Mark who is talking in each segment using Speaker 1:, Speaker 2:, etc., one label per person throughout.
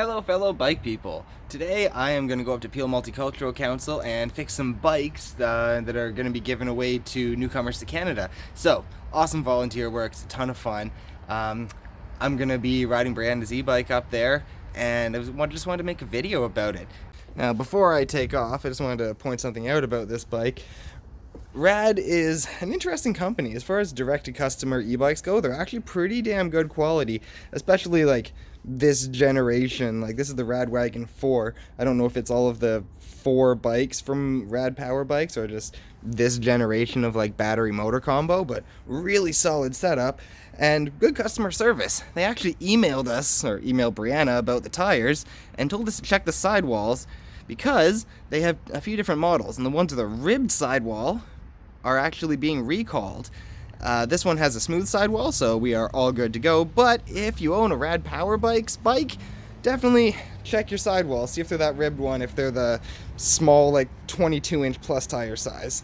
Speaker 1: Hello fellow bike people. Today I am going to go up to Peel Multicultural Council and fix some bikes that are going to be given away to newcomers to Canada. So, awesome volunteer work, it's a ton of fun. I'm going to be riding Brianna's e-bike up there and just wanted to make a video about it. Now before I take off, I just wanted to point something out about this bike. Rad is an interesting company. As far as direct-to-customer e-bikes go, they're actually pretty damn good quality, especially like this generation. Like, this is the Radwagon 4. I don't know if it's all of the 4 bikes from Rad Power Bikes or just this generation of like battery motor combo, but really solid setup and good customer service. They actually emailed us, or emailed Brianna, about the tires and told us to check the sidewalls because they have a few different models, and the ones with a ribbed sidewall are actually being recalled. This one has a smooth sidewall, so we are all good to go. But if you own a Rad Power Bikes bike, definitely check your sidewall. See if they're that ribbed one, if they're the small, like 22-inch plus tire size.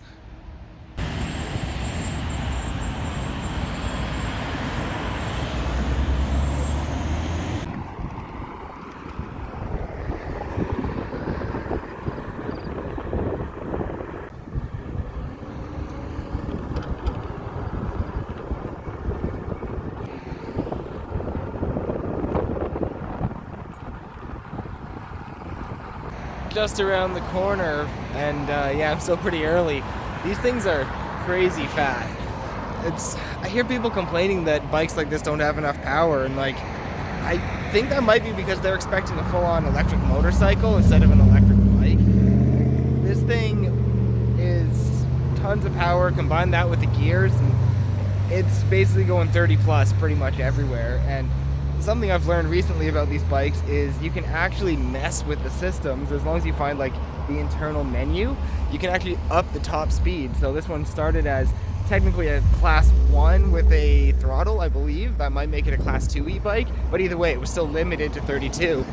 Speaker 1: Just around the corner, and yeah, I'm still pretty early. These things are crazy fast. I hear people complaining that bikes like this don't have enough power, and like, I think that might be because they're expecting a full-on electric motorcycle instead of an electric bike. This thing is tons of power. Combine that with the gears, and it's basically going 30 plus pretty much everywhere. And something I've learned recently about these bikes is you can actually mess with the systems as long as you find like the internal menu. You can actually up the top speed. So this one started as technically a class 1 with a throttle, I believe. That might make it a class 2 e-bike, but either way, it was still limited to 32.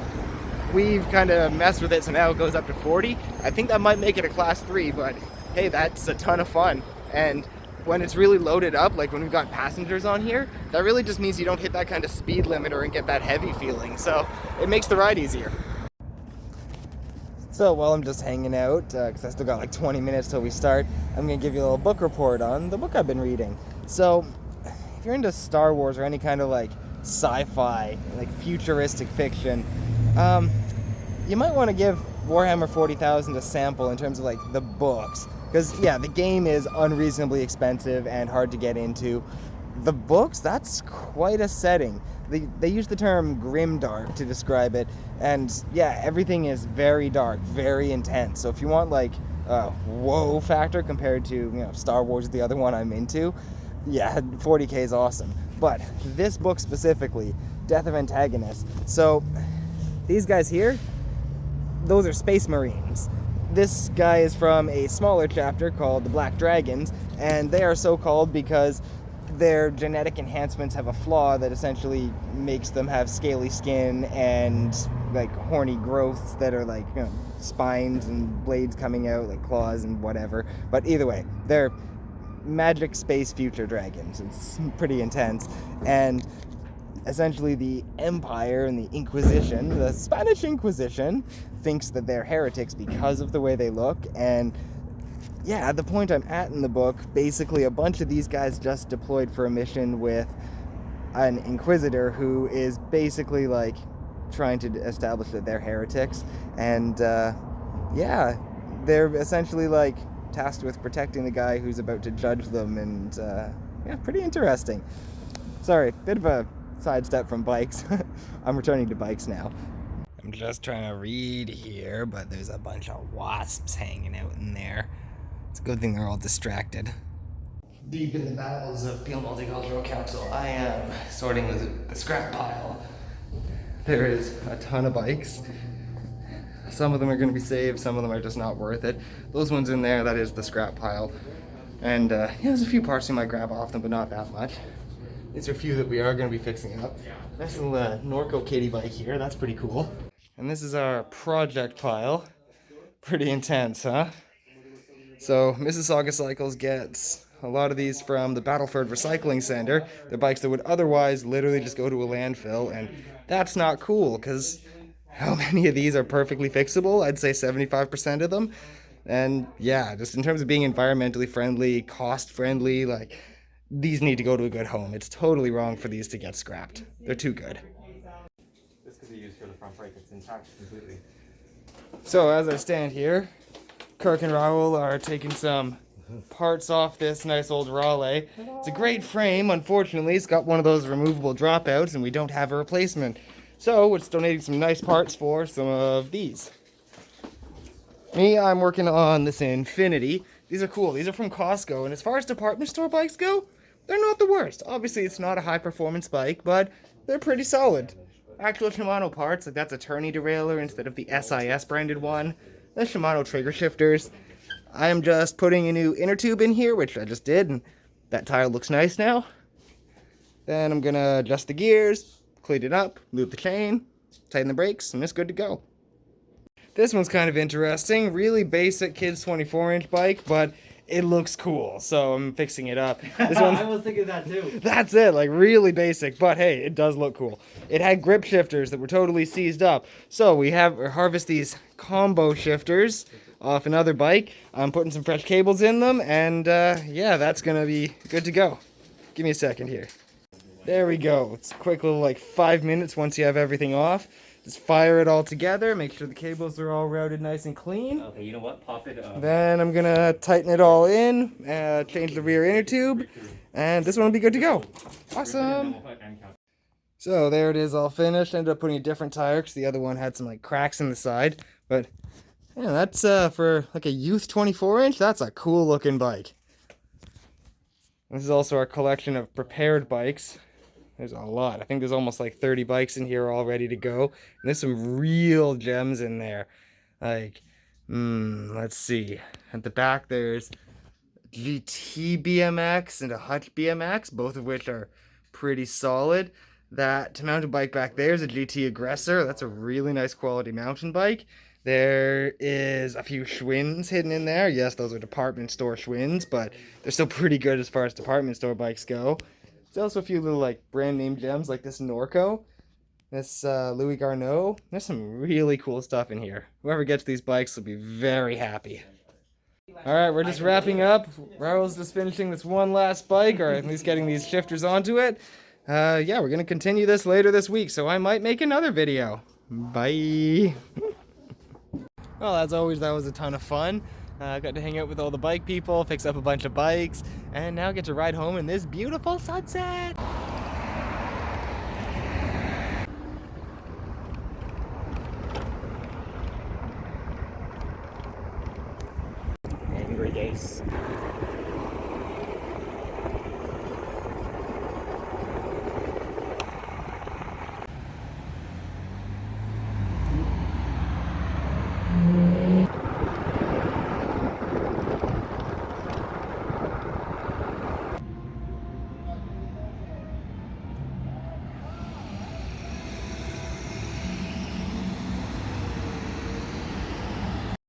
Speaker 1: We've kind of messed with it, so now it goes up to 40. I think that might make it a class 3, but hey, that's a ton of fun. And when it's really loaded up, like when we've got passengers on here, that really just means you don't hit that kind of speed limiter and get that heavy feeling. So it makes the ride easier. So while I'm just hanging out, because I still got like 20 minutes till we start, I'm going to give you a little book report on the book I've been reading. So if you're into Star Wars or any kind of like sci-fi, like futuristic fiction, you might want to give Warhammer 40,000 a sample in terms of like the books. Because, yeah, the game is unreasonably expensive and hard to get into. The books, that's quite a setting. They use the term grimdark to describe it. And, yeah, everything is very dark, very intense. So if you want, like, a whoa factor compared to, Star Wars, the other one I'm into, yeah, 40K is awesome. But this book specifically, Death of Antagonists. So these guys here, those are Space Marines. This guy is from a smaller chapter called the Black Dragons, and they are so called because their genetic enhancements have a flaw that essentially makes them have scaly skin and like horny growths that are like spines and blades coming out, like claws and whatever. But either way, they're magic space future dragons. It's pretty intense. And essentially the Empire and the Inquisition, the Spanish Inquisition, thinks that they're heretics because of the way they look. And yeah, at the point I'm at in the book, basically a bunch of these guys just deployed for a mission with an Inquisitor who is basically like trying to establish that they're heretics. And yeah, they're essentially like tasked with protecting the guy who's about to judge them. And yeah, pretty interesting. Sorry, bit of a sidestep from bikes. I'm returning to bikes now. I'm just trying to read here, but there's a bunch of wasps hanging out in there. It's a good thing they're all distracted. Deep in the bowels of Peel Multicultural Council, I am sorting the scrap pile. There is a ton of bikes. Some of them are going to be saved, some of them are just not worth it. Those ones in there, that is the scrap pile. And yeah, there's a few parts we might grab off them, but not that much. These are a few that we are going to be fixing up. Nice little Norco kitty bike here, that's pretty cool. And this is our project pile. Pretty intense, huh? So Mississauga Cycles gets a lot of these from the Battleford Recycling Center. They're bikes that would otherwise literally just go to a landfill, and that's not cool, because how many of these are perfectly fixable. I'd say 75% of them. And yeah, just in terms of being environmentally friendly, cost friendly, like these need to go to a good home. It's totally wrong for these to get scrapped. They're too good.
Speaker 2: This could be used for the front brake. It's intact completely.
Speaker 1: So as I stand here, Kirk and Raoul are taking some parts off this nice old Raleigh. It's a great frame. Unfortunately, it's got one of those removable dropouts and we don't have a replacement. So it's donating some nice parts for some of these. Me, I'm working on this Infinity. These are cool. These are from Costco. And as far as department store bikes go, they're not the worst. Obviously, it's not a high performance bike, but they're pretty solid. Actual Shimano parts, like that's a tourney derailleur instead of the SIS branded one. The Shimano trigger shifters. I am just putting a new inner tube in here, which I just did, and that tire looks nice now. Then I'm gonna adjust the gears, clean it up, move the chain, tighten the brakes, and it's good to go. This one's kind of interesting. Really basic kids 24-inch bike, but it looks cool, so I'm fixing it up. This one,
Speaker 2: I was thinking that too.
Speaker 1: that's it, like really basic, but hey, it does look cool. It had grip shifters that were totally seized up, so we harvest these combo shifters off another bike. I'm putting some fresh cables in them, and yeah, that's gonna be good to go. Give me a second here. There we go. It's a quick little like 5 minutes once you have everything off. Just fire it all together, make sure the cables are all routed nice and clean.
Speaker 2: Okay, you know what? Pop it up.
Speaker 1: Then I'm gonna tighten it all in, change the rear inner tube, and this one will be good to go. Awesome! So there it is, all finished. Ended up putting a different tire because the other one had some like cracks in the side. But yeah, that's for like a youth 24-inch. That's a cool looking bike. This is also our collection of prepared bikes. There's a lot. I think there's almost like 30 bikes in here all ready to go. And there's some real gems in there. Like, let's see. At the back there's GT BMX and a Hutch BMX, both of which are pretty solid. That mountain bike back there is a GT Aggressor. That's a really nice quality mountain bike. There is a few Schwinn's hidden in there. Yes, those are department store Schwinn's, but they're still pretty good as far as department store bikes go. There's also a few little like brand name gems like this Norco, this Louis Garneau. There's some really cool stuff in here. Whoever gets these bikes will be very happy. Alright, we're just wrapping up. Raoul's just finishing this one last bike, or at least getting these shifters onto it. Yeah, we're going to continue this later this week, so I might make another video. Bye! Well, as always, that was a ton of fun. Got to hang out with all the bike people, fix up a bunch of bikes, and now get to ride home in this beautiful sunset.
Speaker 2: Angry days.